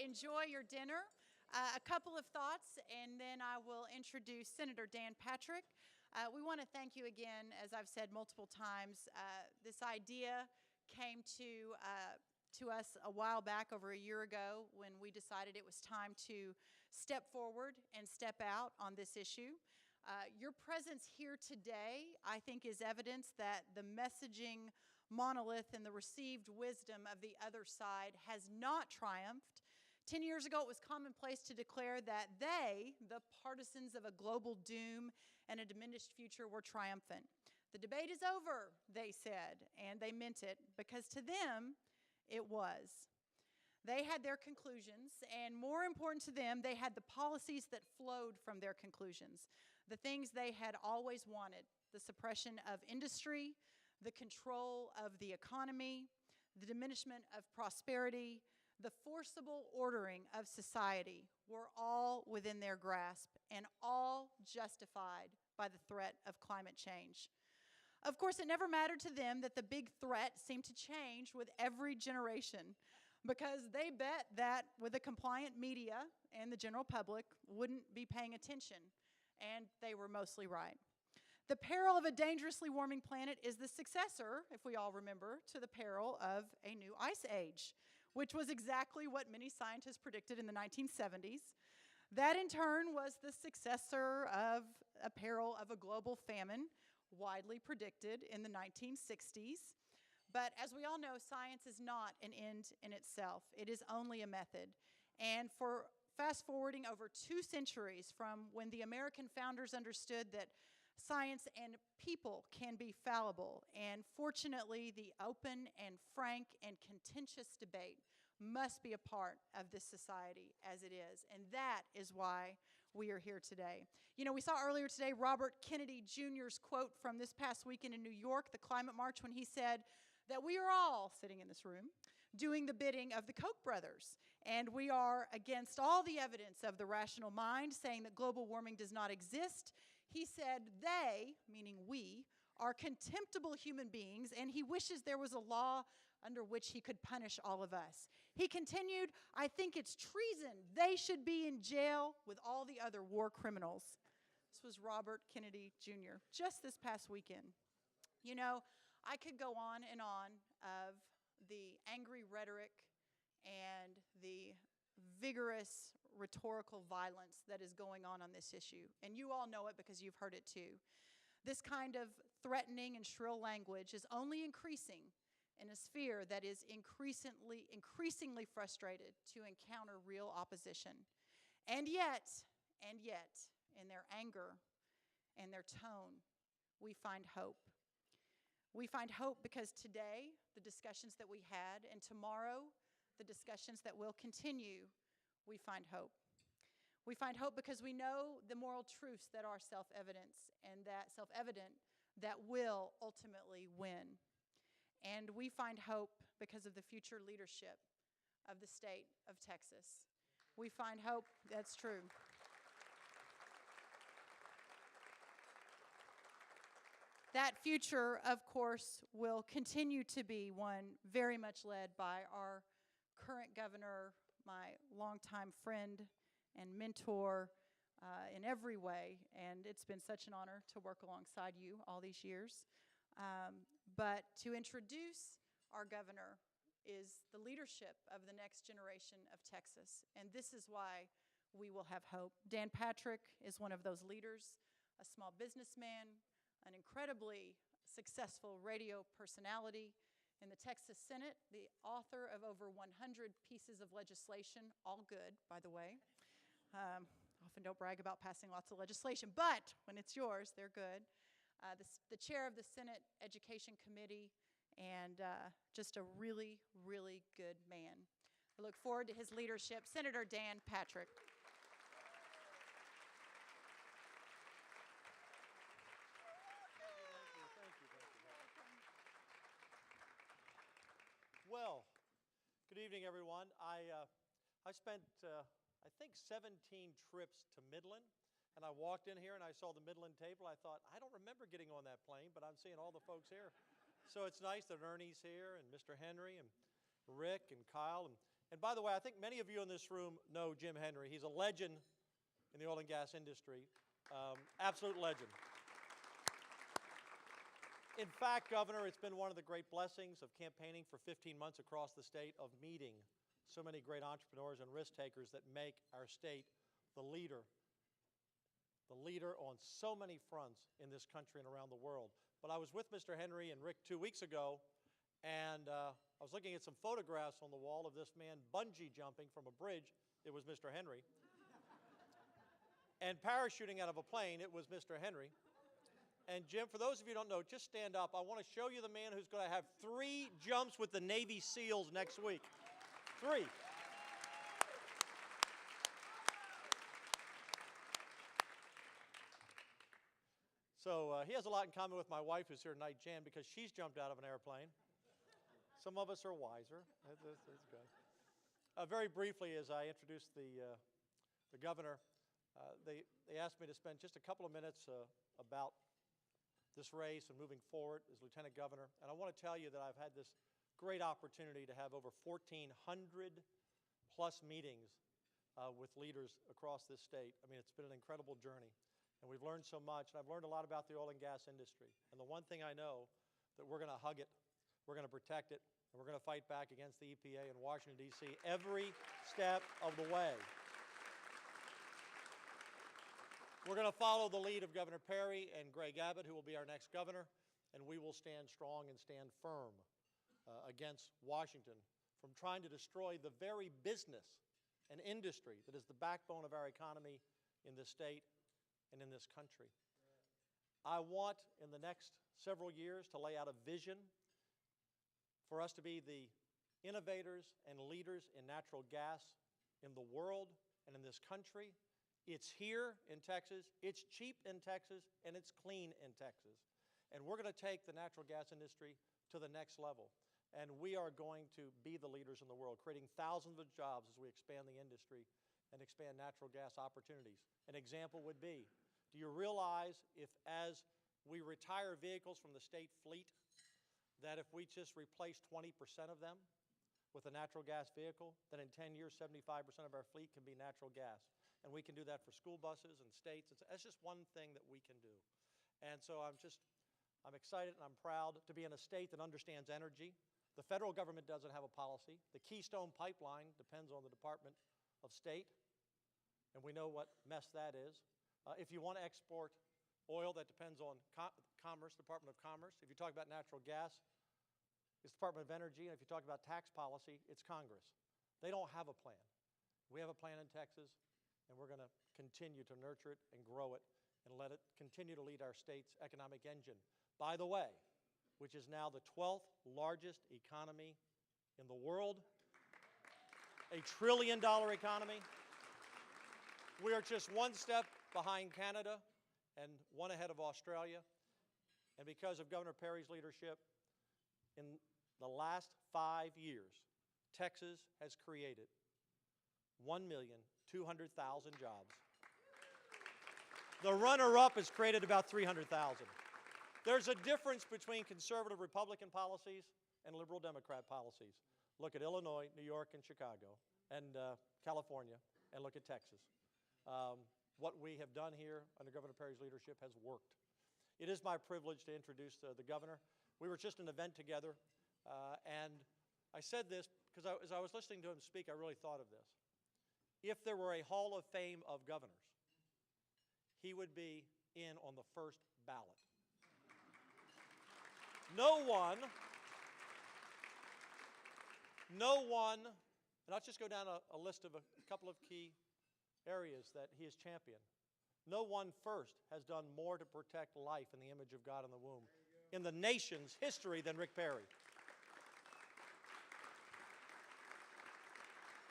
enjoy your dinner. A couple of thoughts, and then I will introduce Senator Dan Patrick. We want to thank you again, as I've said multiple times. This idea came to us a while back, over a year ago, when we decided it was time to step forward and step out on this issue. Your presence here today, I think, is evidence that the messaging monolith and the received wisdom of the other side has not triumphed. 10 years ago, it was commonplace to declare that they, the partisans of a global doom and a diminished future, were triumphant. The debate is over, they said, and they meant it, because to them, it was. They had their conclusions, and more important to them, they had the policies that flowed from their conclusions, the things they had always wanted: the suppression of industry, the control of the economy, the diminishment of prosperity, the forcible ordering of society were all within their grasp and all justified by the threat of climate change. Of course, it never mattered to them that the big threat seemed to change with every generation, because they bet that with a compliant media and the general public wouldn't be paying attention, and they were mostly right. The peril of a dangerously warming planet is the successor, if we all remember, to the peril of a new ice age, which was exactly what many scientists predicted in the 1970s. That, in turn, was the successor of a peril of a global famine, widely predicted in the 1960s. But as we all know, science is not an end in itself. It is only a method. And for fast forwarding over 2 centuries from when the American founders understood that science and people can be fallible, and fortunately the open and frank and contentious debate must be a part of this society as it is, and that is why we are here today. You know, we saw earlier today Robert Kennedy Jr.'s quote from this past weekend in New York, the climate march, when he said that we are all sitting in this room doing the bidding of the Koch brothers, and we are against all the evidence of the rational mind saying that global warming does not exist. He said they, meaning we, are contemptible human beings, and he wishes there was a law under which he could punish all of us. He continued, I think it's treason. They should be in jail with all the other war criminals. This was Robert Kennedy Jr. just this past weekend. You know, I could go on and on of the angry rhetoric and the vigorous rhetorical violence that is going on this issue. And you all know it because you've heard it too. This kind of threatening and shrill language is only increasing in a sphere that is increasingly frustrated to encounter real opposition. And yet, in their anger and their tone, we find hope. We find hope because today, the discussions that we had, and tomorrow, the discussions that will continue, we find hope. We find hope because we know the moral truths that are self-evident that will ultimately win. And we find hope because of the future leadership of the state of Texas. We find hope, that's true. That future, of course, will continue to be one very much led by our current governor, my longtime friend and mentor in every way, and it's been such an honor to work alongside you all these years. But to introduce our governor is the leadership of the next generation of Texas, and this is why we will have hope. Dan Patrick is one of those leaders, a small businessman, an incredibly successful radio personality in the Texas Senate, the author of over 100 pieces of legislation, all good, by the way. Often don't brag about passing lots of legislation, but when it's yours, they're good. The chair of the Senate Education Committee, and just a really, really good man. I look forward to his leadership. Senator Dan Patrick. Well, good evening, everyone. I spent, I think, 17 trips to Midland, and I walked in here and I saw the Midland table. I thought, I don't remember getting on that plane, but I'm seeing all the folks here. So it's nice that Ernie's here, and Mr. Henry, and Rick, and Kyle, And by the way, I think many of you in this room know Jim Henry. He's a legend in the oil and gas industry, absolute legend. In fact, Governor, it's been one of the great blessings of campaigning for 15 months across the state, of meeting so many great entrepreneurs and risk takers that make our state the leader on so many fronts in this country and around the world. But I was with Mr. Henry and Rick 2 weeks ago, and I was looking at some photographs on the wall of this man bungee jumping from a bridge. It was Mr. Henry. And parachuting out of a plane, it was Mr. Henry. And Jim, for those of you who don't know, just stand up. I want to show you the man who's going to have 3 jumps with the Navy SEALs next week. 3. So he has a lot in common with my wife, who's here tonight, Jan, because she's jumped out of an airplane. Some of us are wiser. That's good. Very briefly, as I introduced the governor, they asked me to spend just a couple of minutes about this race and moving forward as Lieutenant Governor. And I want to tell you that I've had this great opportunity to have over 1,400 plus meetings with leaders across this state. I mean, it's been an incredible journey, and we've learned so much. And I've learned a lot about the oil and gas industry. And the one thing I know, that we're going to hug it, we're going to protect it, and we're going to fight back against the EPA in Washington, D.C. every step of the way. We're going to follow the lead of Governor Perry and Greg Abbott, who will be our next governor, and we will stand strong and stand firm against Washington from trying to destroy the very business and industry that is the backbone of our economy in this state and in this country. I want, in the next several years, to lay out a vision for us to be the innovators and leaders in natural gas in the world and in this country. It's here in Texas, it's cheap in Texas, and it's clean in Texas. And we're going to take the natural gas industry to the next level. And we are going to be the leaders in the world, creating thousands of jobs as we expand the industry and expand natural gas opportunities. An example would be, do you realize if as we retire vehicles from the state fleet, that if we just replace 20% of them with a natural gas vehicle, then in 10 years, 75% of our fleet can be natural gas. And we can do that for school buses and states. That's just one thing that we can do. And so I'm excited and I'm proud to be in a state that understands energy. The federal government doesn't have a policy. The Keystone Pipeline depends on the Department of State, and we know what mess that is. If you want to export oil, that depends on Commerce, Department of Commerce. If you talk about natural gas, it's Department of Energy. And if you talk about tax policy, it's Congress. They don't have a plan. We have a plan in Texas, and we're going to continue to nurture it and grow it and let it continue to lead our state's economic engine. By the way, which is now the 12th largest economy in the world, a $1 trillion economy. We are just one step behind Canada and one ahead of Australia. And because of Governor Perry's leadership, in the last 5 years, Texas has created 1,200,000 jobs. The runner-up has created about 300,000. There's a difference between conservative Republican policies and liberal Democrat policies. Look at Illinois, New York, and Chicago, and California, and look at Texas. What we have done here under Governor Perry's leadership has worked. It is my privilege to introduce the governor. We were just at an event together, and I said this because as I was listening to him speak, I really thought of this. If there were a Hall of Fame of governors, he would be in on the first ballot. No one, and I'll just go down a list of a couple of key areas that he has championed. No one first has done more to protect life and the image of God in the womb in the nation's history than Rick Perry.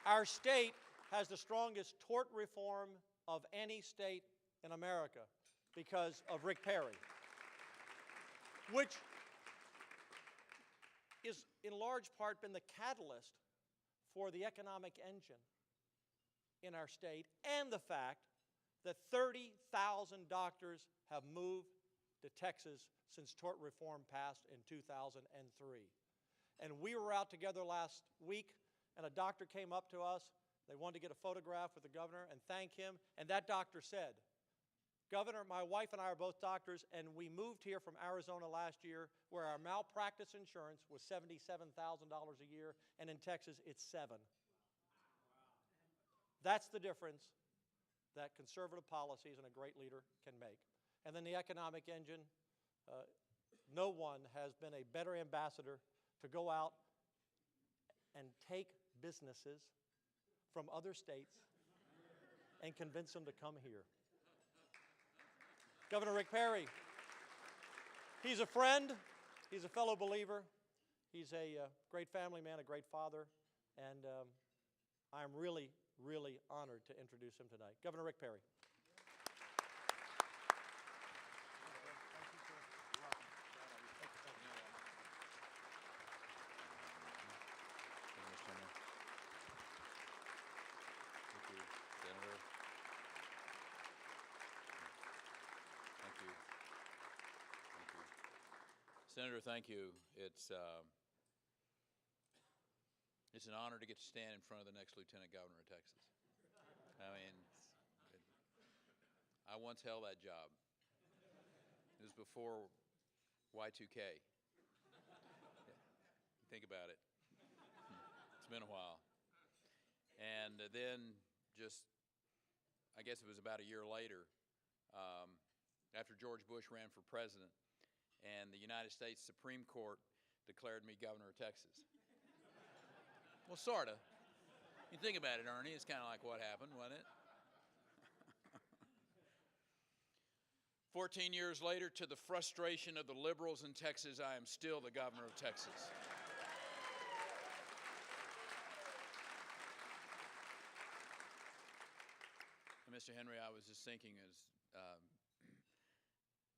Our state has the strongest tort reform of any state in America because of Rick Perry, which is in large part been the catalyst for the economic engine in our state, and the fact that 30,000 doctors have moved to Texas since tort reform passed in 2003. And we were out together last week and a doctor came up to us. They wanted to get a photograph with the governor and thank him, and that doctor said, "Governor, my wife and I are both doctors, and we moved here from Arizona last year where our malpractice insurance was $77,000 a year, and in Texas it's $7,000. That's the difference that conservative policies and a great leader can make. And then the economic engine, no one has been a better ambassador to go out and take businesses from other states and convince them to come here. Governor Rick Perry, he's a friend, he's a fellow believer, he's a great family man, a great father, and I'm really, really honored to introduce him tonight. Governor Rick Perry. Senator, thank you. It's an honor to get to stand in front of the next Lieutenant Governor of Texas. I mean, I once held that job. It was before Y2K. Think about it. It's been a while. And then just, I guess it was about a year later, after George Bush ran for president, and the United States Supreme Court declared me governor of Texas. Well, sort of. You think about it, Ernie, it's kind of like what happened, wasn't it? 14 years later, to the frustration of the liberals in Texas, I am still the governor of Texas. And Mr. Henry, I was just thinking as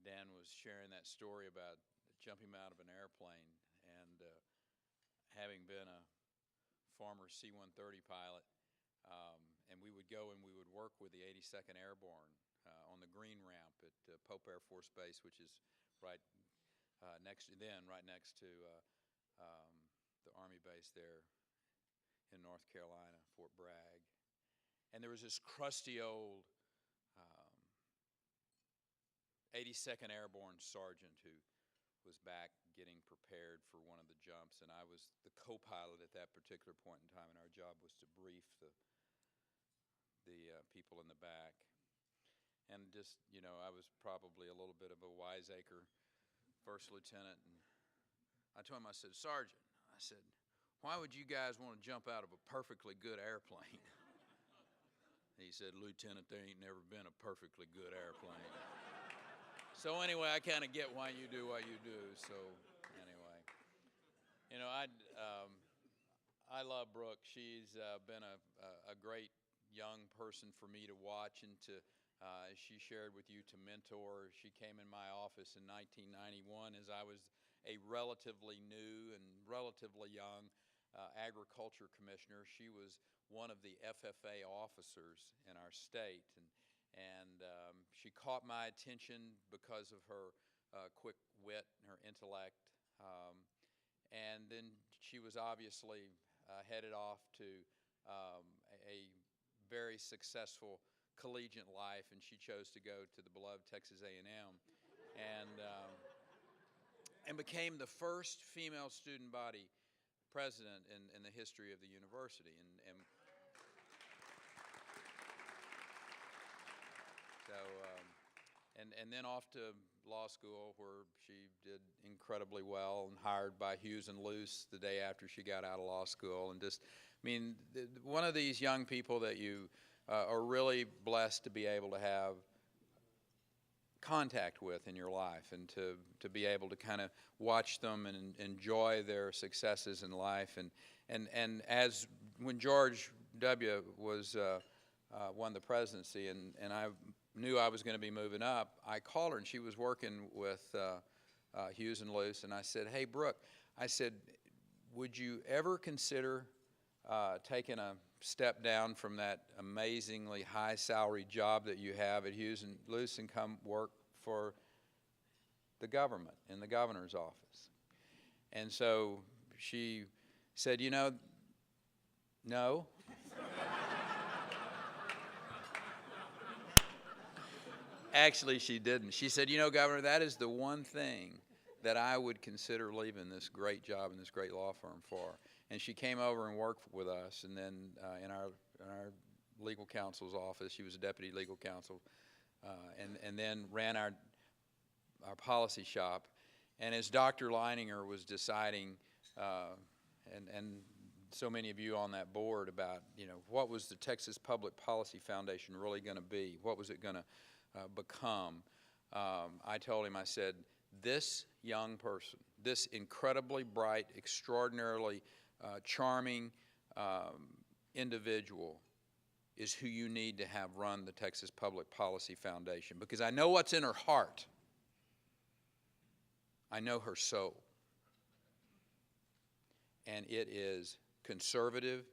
Dan was sharing that story about jumping out of an airplane, and having been a former C-130 pilot, and we would go and we would work with the 82nd Airborne on the green ramp at Pope Air Force Base, which is right next to the Army base there in North Carolina, Fort Bragg. And there was this crusty old 82nd Airborne sergeant who was back getting prepared for one of the jumps, and I was the co-pilot at that particular point in time, and our job was to brief the people in the back. And just, you know, I was probably a little bit of a wiseacre first lieutenant, and I told him, I said, "Sergeant," I said, "why would you guys want to jump out of a perfectly good airplane?" He said, "Lieutenant, there ain't never been a perfectly good airplane." So anyway, I kind of get why you do what you do. So anyway, you know, I love Brooke. She's been a great young person for me to watch and to, as she shared with you, to mentor. She came in my office in 1991 as I was a relatively new and relatively young agriculture commissioner. She was one of the FFA officers in our state, and she caught my attention because of her quick wit and her intellect. And then she was obviously headed off to a very successful collegiate life, and she chose to go to the beloved Texas A&M, and became the first female student body president in the history of the university. And then off to law school, where she did incredibly well and hired by Hughes and Luce the day after she got out of law school. And just, I mean, one of these young people that you are really blessed to be able to have contact with in your life, and to be able to kind of watch them and enjoy their successes in life. And as when George W. was won the presidency, and I knew I was going to be moving up, I called her, and she was working with Hughes and Luce, and I said, "Hey, Brooke," I said, "would you ever consider taking a step down from that amazingly high salary job that you have at Hughes and Luce and come work for the government in the governor's office?" And so she said, "You know, No. Actually, she didn't. She said, you know, Governor, that is the one thing that I would consider leaving this great job and this great law firm for. And she came over and worked with us, and then in our legal counsel's office. She was a deputy legal counsel, and then ran our policy shop. And as Dr. Leininger was deciding, and so many of you on that board, about, you know, what was the Texas Public Policy Foundation really going to be? What was it going to become? I told him, I said, this young person, this incredibly bright, extraordinarily charming individual is who you need to have run the Texas Public Policy Foundation, because I know what's in her heart. I know her soul. And it is conservative,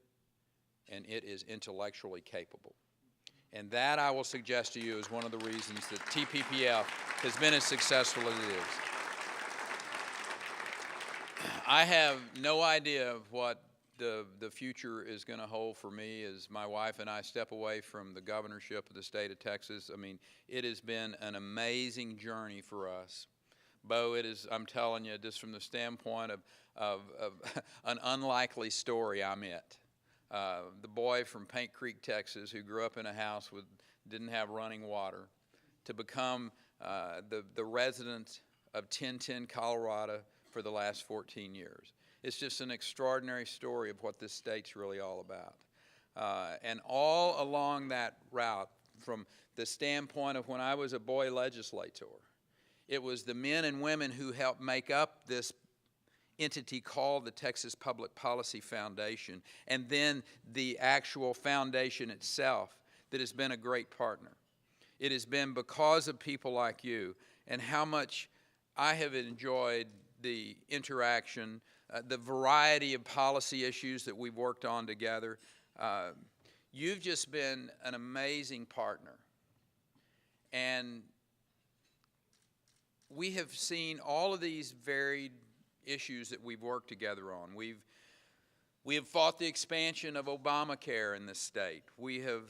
and it is intellectually capable. And that, I will suggest to you, is one of the reasons that TPPF has been as successful as it is. I have no idea of what the future is going to hold for me as my wife and I step away from the governorship of the state of Texas. I mean, it has been an amazing journey for us. Bo, it is, I'm telling you, just from the standpoint of an unlikely story I met. The boy from Paint Creek, Texas, who grew up in a house with didn't have running water, to become the resident of 1010, Colorado for the last 14 years. It's just an extraordinary story of what this state's really all about. And all along that route, from the standpoint of when I was a boy legislator, it was the men and women who helped make up this entity called the Texas Public Policy Foundation, and then the actual foundation itself, that has been a great partner. It has been because of people like you, and how much I have enjoyed the interaction, the variety of policy issues that we've worked on together. You've just been an amazing partner. And we have seen all of these varied issues that we've worked together on. We have fought the expansion of Obamacare in this state. We have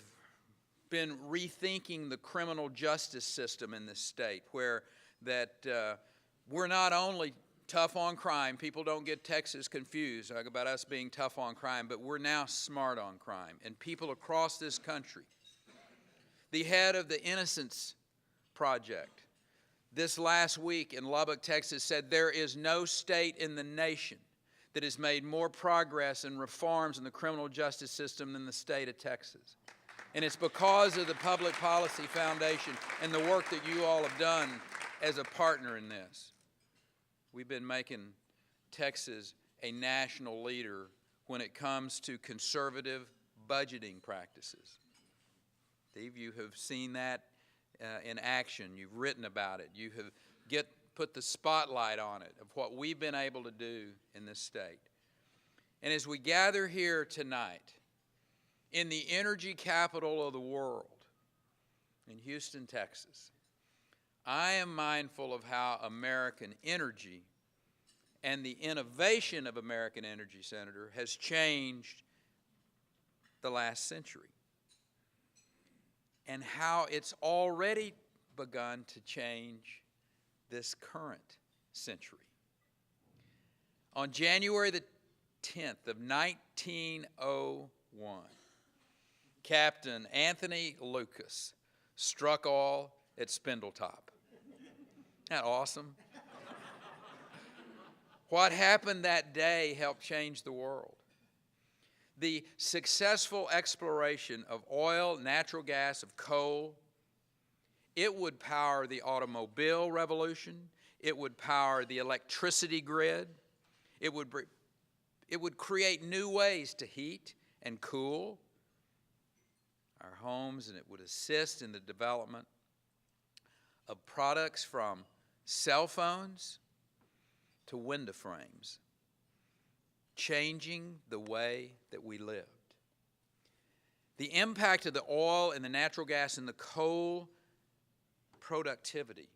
been rethinking the criminal justice system in this state, where that we're not only tough on crime. People don't get Texas confused about us being tough on crime, but we're now smart on crime. And people across this country, the head of the Innocence Project, this last week in Lubbock, Texas, said there is no state in the nation that has made more progress and reforms in the criminal justice system than the state of Texas. And it's because of the Public Policy Foundation and the work that you all have done as a partner in this. We've been making Texas a national leader when it comes to conservative budgeting practices. Steve, you have seen that in action. You've written about it. You have put the spotlight on it, of what we've been able to do in this state. And as we gather here tonight, in the energy capital of the world, in Houston, Texas, I am mindful of how American energy and the innovation of American energy, Senator, has changed the last century, and how it's already begun to change this current century. On January the 10th of 1901, Captain Anthony Lucas struck oil at Spindletop. Isn't that awesome? What happened that day helped change the world. The successful exploration of oil, natural gas, of coal, it would power the automobile revolution. It would power the electricity grid. It would create new ways to heat and cool our homes, and it would assist in the development of products from cell phones to window frames, changing the way that we lived. The impact of the oil and the natural gas and the coal productivity,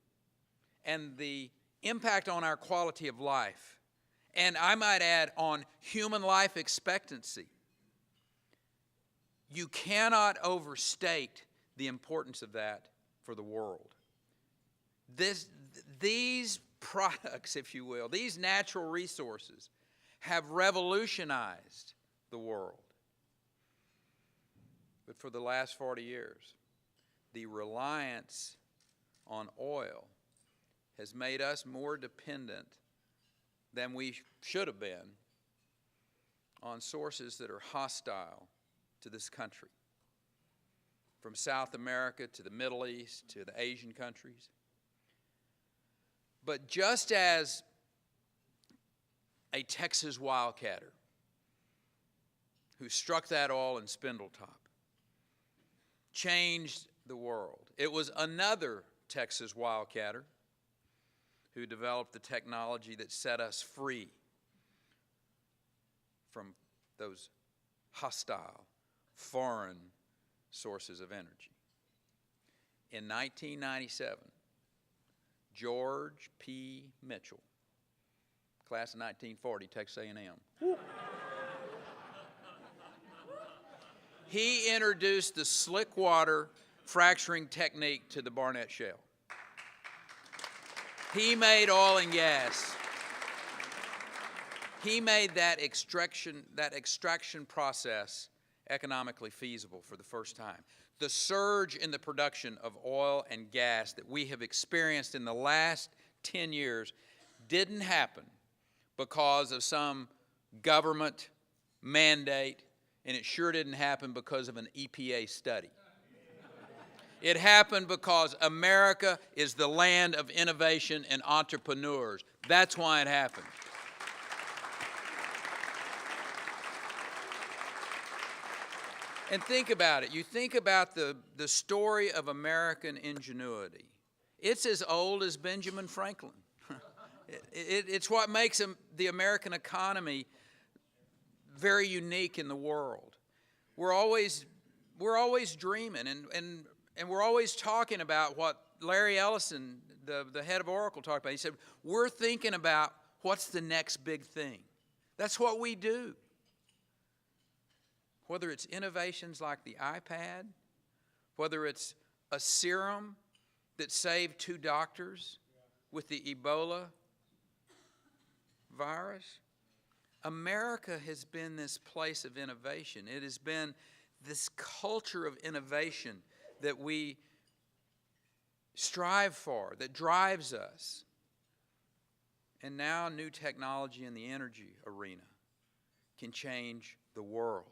and the impact on our quality of life, and I might add on human life expectancy, you cannot overstate the importance of that for the world. These products, if you will, these natural resources have revolutionized the world. But for the last 40 years, the reliance on oil has made us more dependent than we should have been on sources that are hostile to this country. From South America to the Middle East to the Asian countries. But just as a Texas wildcatter who struck that oil in Spindletop changed the world, it was another Texas wildcatter who developed the technology that set us free from those hostile, foreign sources of energy. In 1997, George P. Mitchell, class of 1940, Texas A&M, he introduced the slick water fracturing technique to the Barnett Shale. He made oil and gas. He made that extraction process economically feasible for the first time. The surge in the production of oil and gas that we have experienced in the last 10 years didn't happen because of some government mandate, and it sure didn't happen because of an EPA study. It happened because America is the land of innovation and entrepreneurs. That's why it happened. And think about it. You think about the story of American ingenuity. It's as old as Benjamin Franklin. It's what makes the American economy very unique in the world. We're always dreaming, and we're always talking about what Larry Ellison, the head of Oracle, talked about. He said, we're thinking about what's the next big thing. That's what we do. Whether it's innovations like the iPad, whether it's a serum that saved 2 doctors with the Ebola virus. America has been this place of innovation. It has been this culture of innovation that we strive for, that drives us. And now new technology in the energy arena can change the world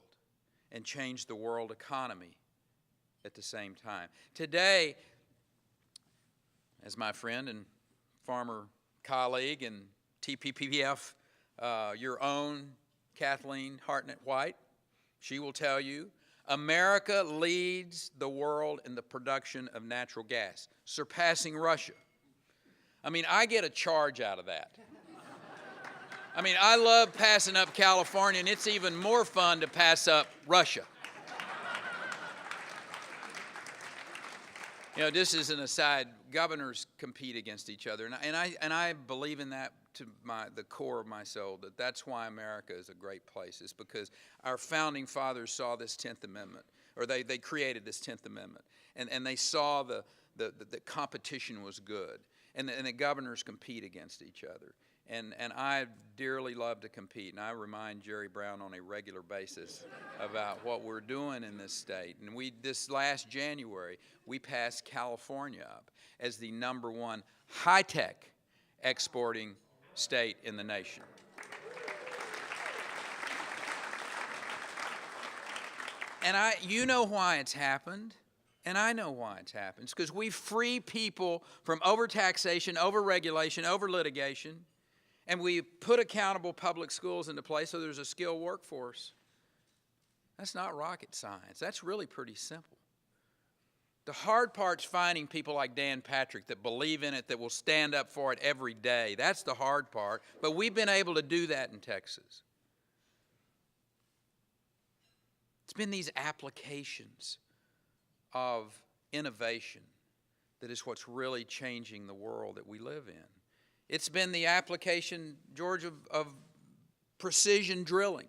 and change the world economy at the same time. Today, as my friend and former colleague and TPPF, your own Kathleen Hartnett-White, she will tell you, America leads the world in the production of natural gas, surpassing Russia. I mean, I get a charge out of that. I mean, I love passing up California, and it's even more fun to pass up Russia. You know, this is an aside. Governors compete against each other, and I believe in that to the core of my soul. That's why America is a great place. It's because our founding fathers saw this 10th Amendment, or they created this 10th Amendment, and they saw the competition was good, and the governors compete against each other. And I dearly love to compete, and I remind Jerry Brown on a regular basis about what we're doing in this state. And this last January, we passed California up as the #1 high-tech exporting state in the nation. And you know why it's happened, and I know why it's happened. It's because we free people from overtaxation, overregulation, over-litigation, and we put accountable public schools into place so there's a skilled workforce. That's not rocket science. That's really pretty simple. The hard part's finding people like Dan Patrick that believe in it, that will stand up for it every day. That's the hard part, but we've been able to do that in Texas. It's been these applications of innovation that is what's really changing the world that we live in. It's been the application, George, of precision drilling,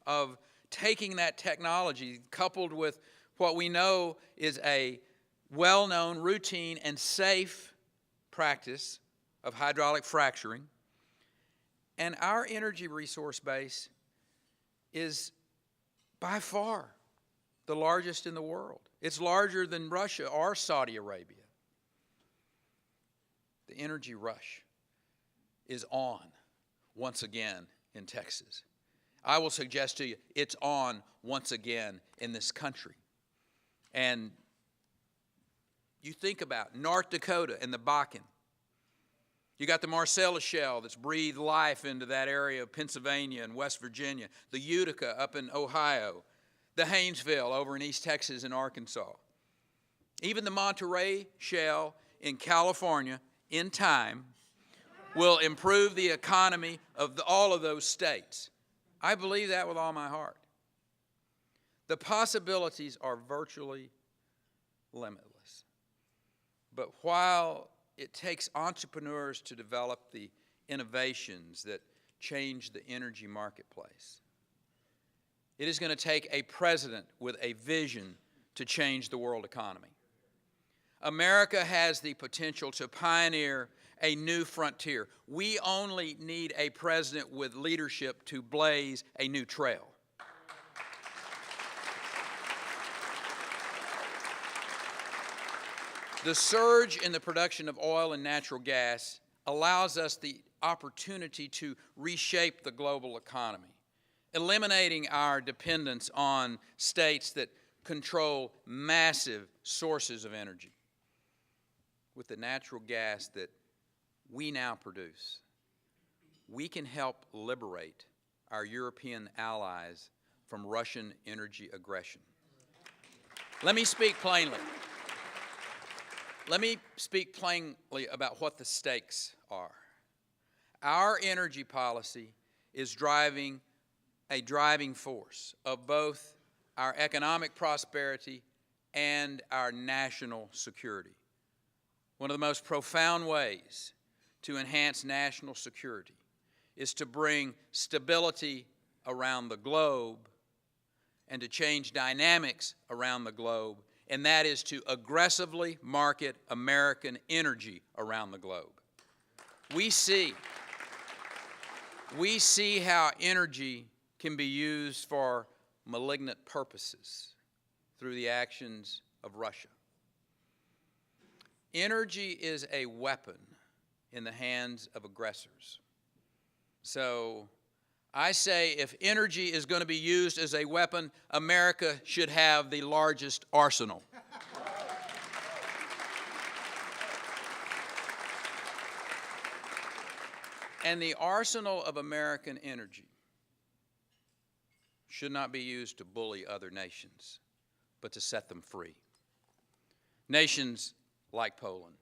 of taking that technology coupled with what we know is a well-known, routine, and safe practice of hydraulic fracturing. And our energy resource base is by far the largest in the world. It's larger than Russia or Saudi Arabia. The energy rush is on once again in Texas. I will suggest to you it's on once again in this country. And you think about North Dakota and the Bakken. You got the Marcellus Shale that's breathed life into that area of Pennsylvania and West Virginia, the Utica up in Ohio, the Haynesville over in East Texas and Arkansas. Even the Monterey Shale in California, in time, will improve the economy of all of those states. I believe that with all my heart. The possibilities are virtually limitless. But while it takes entrepreneurs to develop the innovations that change the energy marketplace, it is going to take a president with a vision to change the world economy. America has the potential to pioneer a new frontier. We only need a president with leadership to blaze a new trail. The surge in the production of oil and natural gas allows us the opportunity to reshape the global economy, eliminating our dependence on states that control massive sources of energy. With the natural gas that we now produce, we can help liberate our European allies from Russian energy aggression. Let me speak plainly. Let me speak plainly about what the stakes are. Our energy policy is a driving force of both our economic prosperity and our national security. One of the most profound ways to enhance national security is to bring stability around the globe and to change dynamics around the globe, and that is to aggressively market American energy around the globe. We see how energy can be used for malignant purposes through the actions of Russia. Energy is a weapon in the hands of aggressors. So I say if energy is going to be used as a weapon, America should have the largest arsenal. And the arsenal of American energy should not be used to bully other nations, but to set them free. Nations like Poland,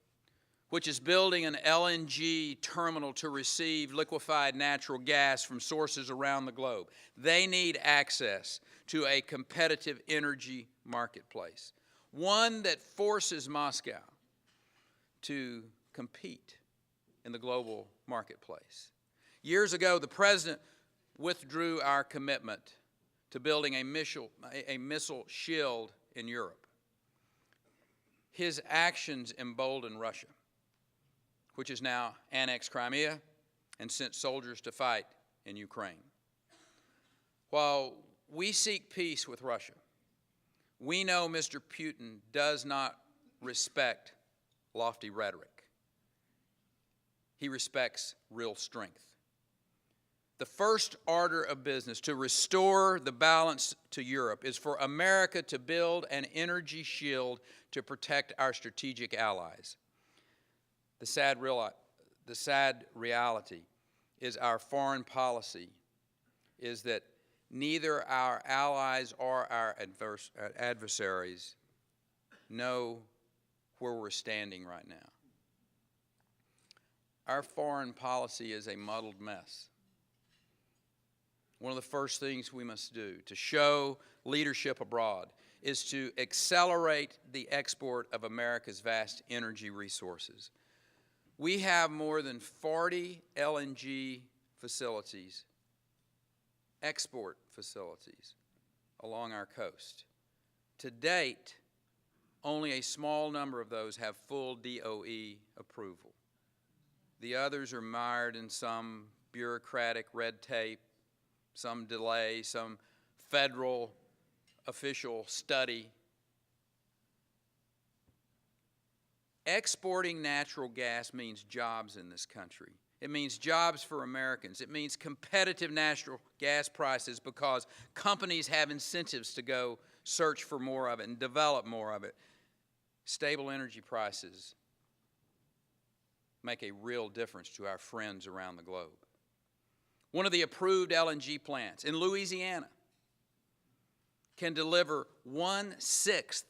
which is building an LNG terminal to receive liquefied natural gas from sources around the globe. They need access to a competitive energy marketplace, one that forces Moscow to compete in the global marketplace. Years ago, the President withdrew our commitment to building a missile shield in Europe. His actions emboldened Russia, which has now annexed Crimea and sent soldiers to fight in Ukraine. While we seek peace with Russia, we know Mr. Putin does not respect lofty rhetoric. He respects real strength. The first order of business to restore the balance to Europe is for America to build an energy shield to protect our strategic allies. The sad reality is our foreign policy is that neither our allies or our adversaries know where we're standing right now. Our foreign policy is a muddled mess. One of the first things we must do to show leadership abroad is to accelerate the export of America's vast energy resources. We have more than 40 LNG facilities, export facilities, along our coast. To date, only a small number of those have full DOE approval. The others are mired in some bureaucratic red tape, some delay, some federal official study. Exporting natural gas means jobs in this country. It means jobs for Americans. It means competitive natural gas prices because companies have incentives to go search for more of it and develop more of it. Stable energy prices make a real difference to our friends around the globe. One of the approved LNG plants in Louisiana can deliver 1/6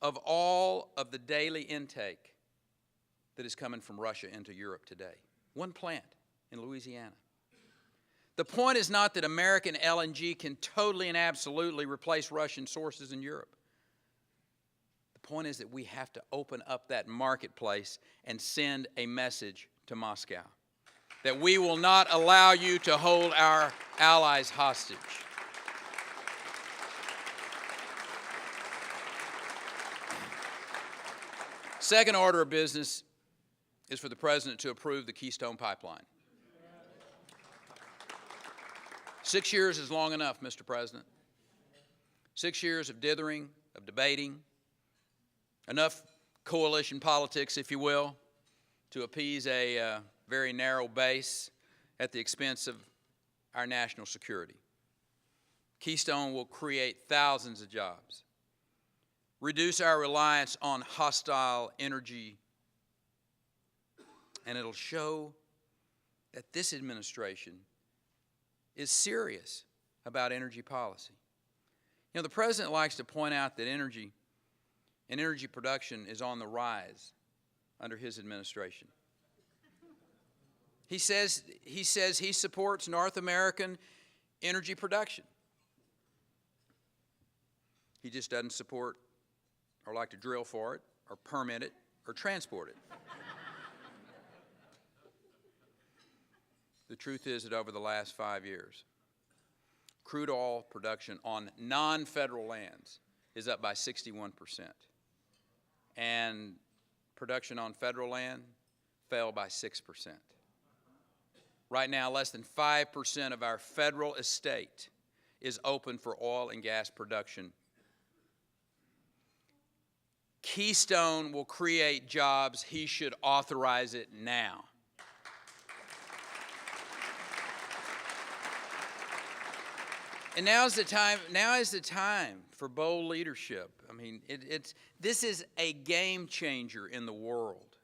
of all of the daily intake that is coming from Russia into Europe today. One plant in Louisiana. The point is not that American LNG can totally and absolutely replace Russian sources in Europe. The point is that we have to open up that marketplace and send a message to Moscow that we will not allow you to hold our allies hostage. Second order of business is for the President to approve the Keystone Pipeline. 6 years is long enough, Mr. President. 6 years of dithering, of debating, enough coalition politics, if you will, to appease a very narrow base at the expense of our national security. Keystone will create thousands of jobs, reduce our reliance on hostile energy, and it'll show that this administration is serious about energy policy. You know, the President likes to point out that energy and energy production is on the rise under his administration. He says he supports North American energy production. He just doesn't support or like to drill for it or permit it or transport it. The truth is that over the last 5 years, crude oil production on non-federal lands is up by 61%. And production on federal land fell by 6%. Right now, less than 5% of our federal estate is open for oil and gas production. Keystone will create jobs. He should authorize it now. And now is the time for bold leadership. I mean, this is a game changer in the world.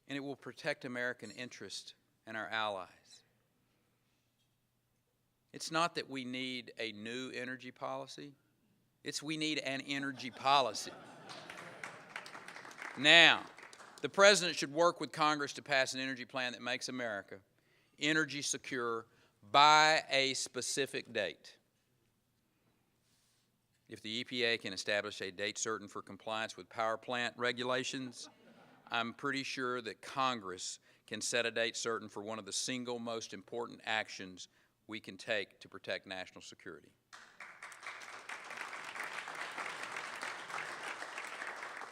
And it will protect American interest and our allies. It's not that we need a new energy policy. It's we need an energy policy. Now, the President should work with Congress to pass an energy plan that makes America energy secure by a specific date. If the EPA can establish a date certain for compliance with power plant regulations, I'm pretty sure that Congress can set a date certain for one of the single most important actions we can take to protect national security.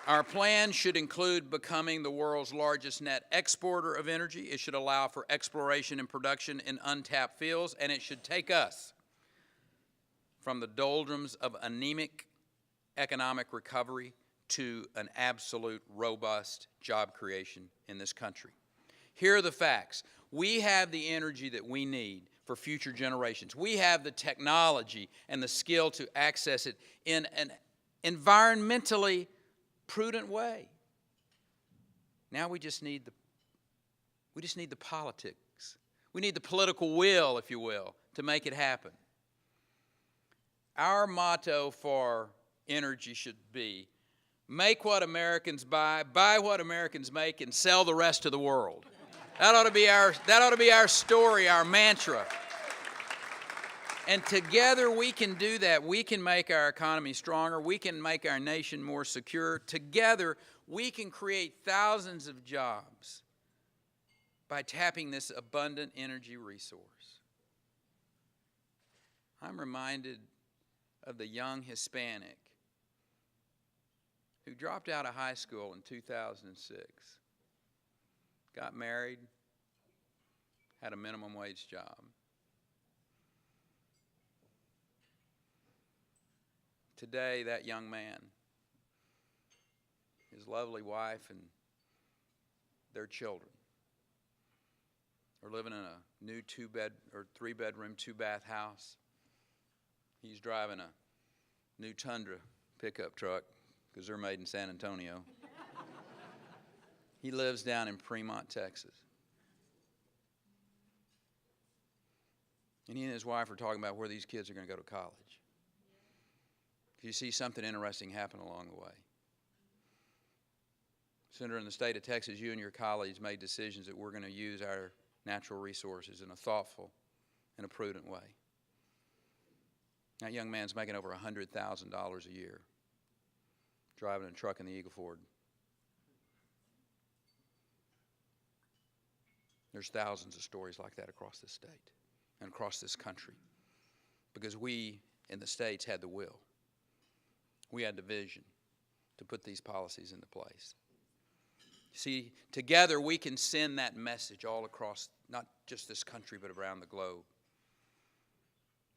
Our plan should include becoming the world's largest net exporter of energy. It should allow for exploration and production in untapped fields, and it should take us from the doldrums of anemic economic recovery to an absolute robust job creation in this country. Here are the facts. We have the energy that we need for future generations. We have the technology and the skill to access it in an environmentally prudent way. Now we just need the politics. We need the political will, if you will, to make it happen. Our motto for energy should be, make what Americans buy what Americans make, and sell the rest to the world. That ought to be our story, our mantra. And together we can do that. We can make our economy stronger. We can make our nation more secure. Together we can create thousands of jobs by tapping this abundant energy resource. I'm reminded of the young Hispanic who dropped out of high school in 2006, got married, had a minimum wage job. Today, that young man, his lovely wife, and their children are living in a new 3-bedroom, 2-bath house. He's driving a new Tundra pickup truck because they're made in San Antonio. He lives down in Fremont, Texas. And he and his wife are talking about where these kids are going to go to college. You see something interesting happen along the way. Senator, in the state of Texas, you and your colleagues made decisions that we're going to use our natural resources in a thoughtful and a prudent way. That young man's making over $100,000 a year, driving a truck in the Eagle Ford. There's thousands of stories like that across this state and across this country, because we in the states had the will. We had the vision to put these policies into place. See, together we can send that message all across, not just this country, but around the globe,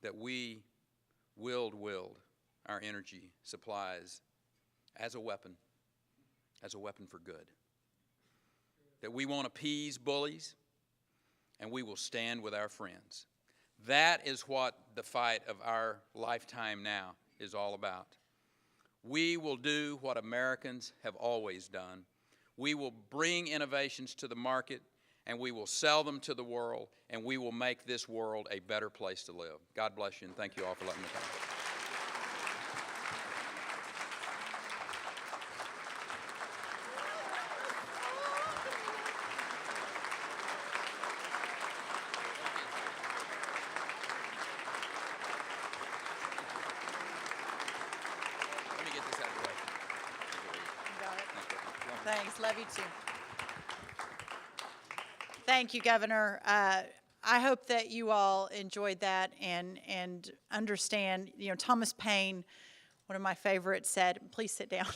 that we wield our energy supplies as a weapon for good. That we won't appease bullies, and we will stand with our friends. That is what the fight of our lifetime now is all about. We will do what Americans have always done. We will bring innovations to the market, and we will sell them to the world, and we will make this world a better place to live. God bless you, and thank you all for letting me come. Thanks. Love you too. Thank you, Governor. I hope that you all enjoyed that and understand. You know, Thomas Paine, one of my favorites, said, "Please sit down,"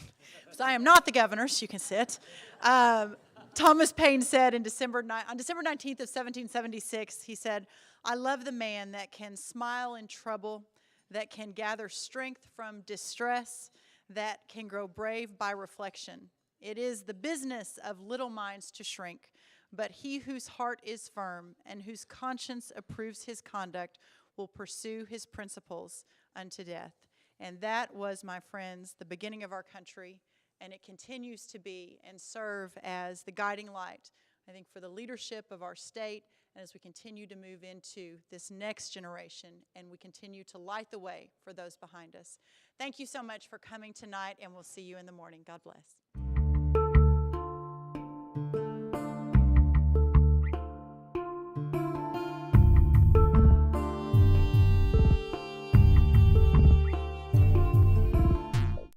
because I am not the governor, so you can sit. Thomas Paine said on December 19th of 1776, he said, "I love the man that can smile in trouble, that can gather strength from distress, that can grow brave by reflection. It is the business of little minds to shrink, but he whose heart is firm and whose conscience approves his conduct will pursue his principles unto death." And that was, my friends, the beginning of our country, and it continues to be and serve as the guiding light, I think, for the leadership of our state, and as we continue to move into this next generation, and we continue to light the way for those behind us. Thank you so much for coming tonight, and we'll see you in the morning. God bless.